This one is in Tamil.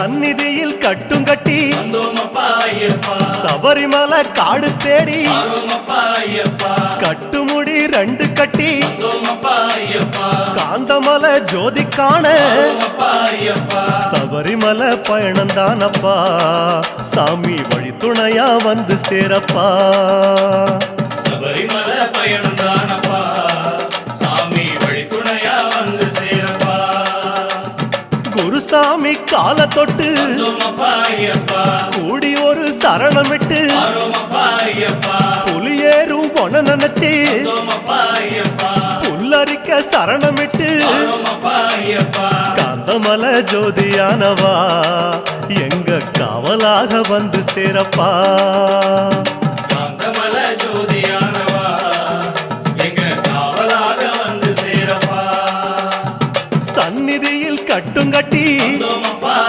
சந்நிதியில் கட்டும் கட்டி சபரிமலை காடு தேடி கட்டுமுடி 2 கட்டி காந்தமலை ஜோதி காண சபரிமலை பயணந்தானப்பா சாமி வழி துணையா வந்து சேரப்பா சபரிமலை பயணந்தானப்பா சாமி வழி துணையா வந்து சேரப்பா குருசாமி கால தொட்டு கூடி ஒரு சரணமிட்டு புலியேறும் பொன நினைச்சு புல்லரிக்க சரணமிட்டு காந்தமலை ஜோதியானவா எங்க காவலாக வந்து சேரப்பா